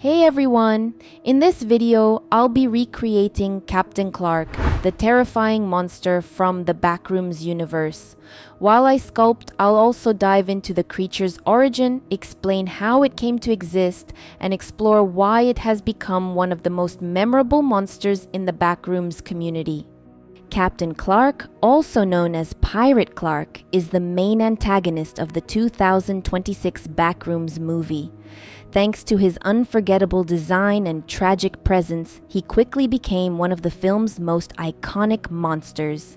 Hey everyone! In this video, I'll be recreating Captain Clark, the terrifying monster from the Backrooms universe. While I sculpt, I'll also dive into the creature's origin, explain how it came to exist, and explore why it has become one of the most memorable monsters in the Backrooms community. Captain Clark, also known as Pirate Clark, is the main antagonist of the 2026 Backrooms movie. Thanks to his unforgettable design and tragic presence, he quickly became one of the film's most iconic monsters.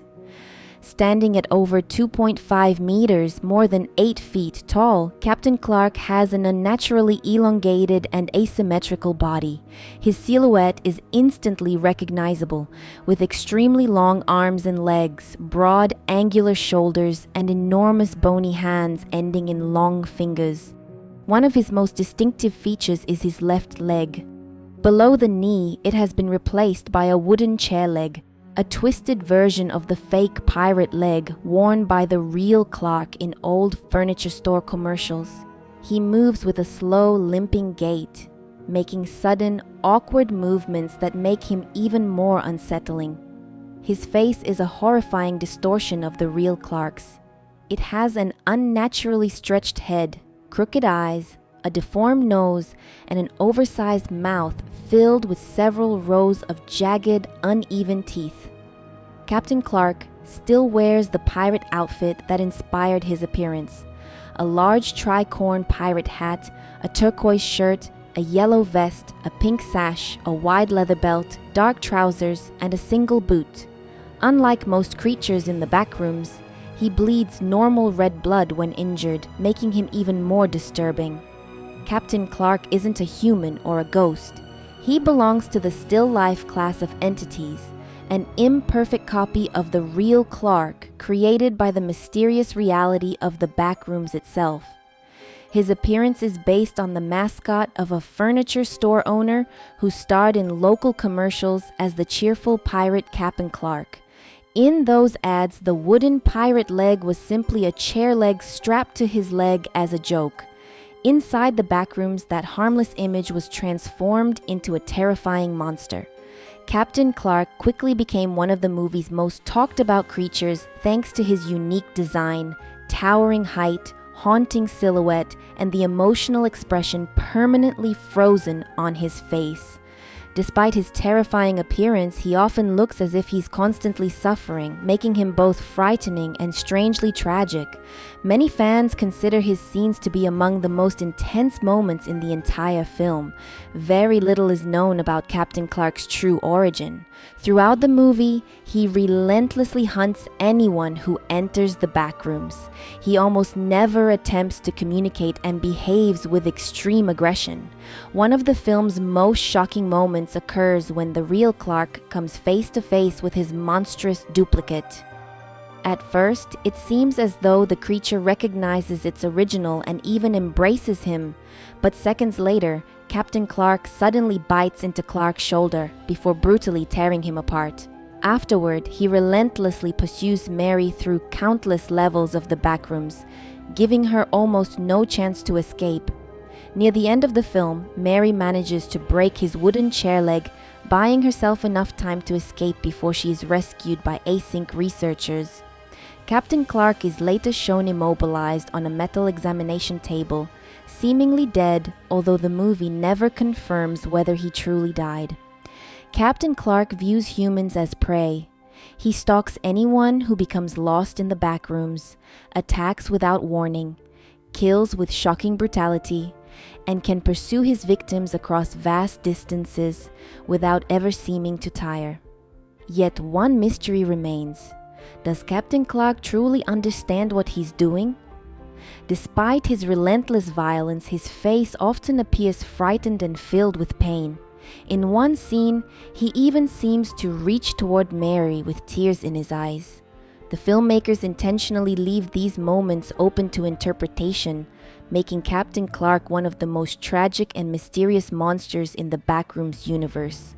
Standing at over 2.5 meters, more than 8 feet tall, Captain Clark has an unnaturally elongated and asymmetrical body. His silhouette is instantly recognizable, with extremely long arms and legs, broad angular shoulders, and enormous bony hands ending in long fingers. One of his most distinctive features is his left leg. Below the knee, it has been replaced by a wooden chair leg, a twisted version of the fake pirate leg worn by the real Clark in old furniture store commercials. He moves with a slow, limping gait, making sudden, awkward movements that make him even more unsettling. His face is a horrifying distortion of the real Clark's. It has an unnaturally stretched head, crooked eyes, a deformed nose, and an oversized mouth filled with several rows of jagged, uneven teeth. Captain Clark still wears the pirate outfit that inspired his appearance: a large tricorn pirate hat, a turquoise shirt, a yellow vest, a pink sash, a wide leather belt, dark trousers, and a single boot. Unlike most creatures in the Backrooms, he bleeds normal red blood when injured, making him even more disturbing. Captain Clark isn't a human or a ghost. He belongs to the still life class of entities, an imperfect copy of the real Clark created by the mysterious reality of the Backrooms itself. His appearance is based on the mascot of a furniture store owner who starred in local commercials as the cheerful pirate Captain Clark. In those ads, the wooden pirate leg was simply a chair leg strapped to his leg as a joke. Inside the Backrooms, that harmless image was transformed into a terrifying monster. Captain Clark quickly became one of the movie's most talked about creatures thanks to his unique design, towering height, haunting silhouette, and the emotional expression permanently frozen on his face. Despite his terrifying appearance, he often looks as if he's constantly suffering, making him both frightening and strangely tragic. Many fans consider his scenes to be among the most intense moments in the entire film. Very little is known about Captain Clark's true origin. Throughout the movie, he relentlessly hunts anyone who enters the Backrooms. He almost never attempts to communicate and behaves with extreme aggression. One of the film's most shocking moments occurs when the real Clark comes face to face with his monstrous duplicate. At first, it seems as though the creature recognizes its original and even embraces him, but seconds later, Captain Clark suddenly bites into Clark's shoulder before brutally tearing him apart. Afterward, he relentlessly pursues Mary through countless levels of the Backrooms, giving her almost no chance to escape. Near the end of the film, Mary manages to break his wooden chair leg, buying herself enough time to escape before she is rescued by async researchers. Captain Clark is later shown immobilized on a metal examination table, seemingly dead, although the movie never confirms whether he truly died. Captain Clark views humans as prey. He stalks anyone who becomes lost in the Backrooms, attacks without warning, kills with shocking brutality, and can pursue his victims across vast distances without ever seeming to tire. Yet one mystery remains. Does Captain Clark truly understand what he's doing? Despite his relentless violence, his face often appears frightened and filled with pain. In one scene, he even seems to reach toward Mary with tears in his eyes. The filmmakers intentionally leave these moments open to interpretation, making Captain Clark one of the most tragic and mysterious monsters in the Backrooms universe.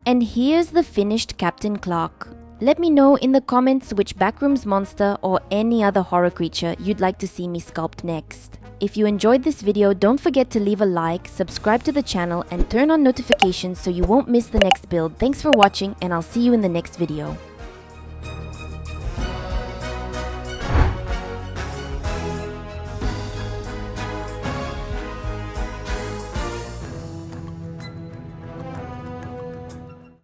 And here's the finished Captain Clark. Let me know in the comments which Backrooms monster or any other horror creature you'd like to see me sculpt next. If you enjoyed this video, don't forget to leave a like, subscribe to the channel, and turn on notifications so you won't miss the next build. Thanks for watching, and I'll see you in the next video.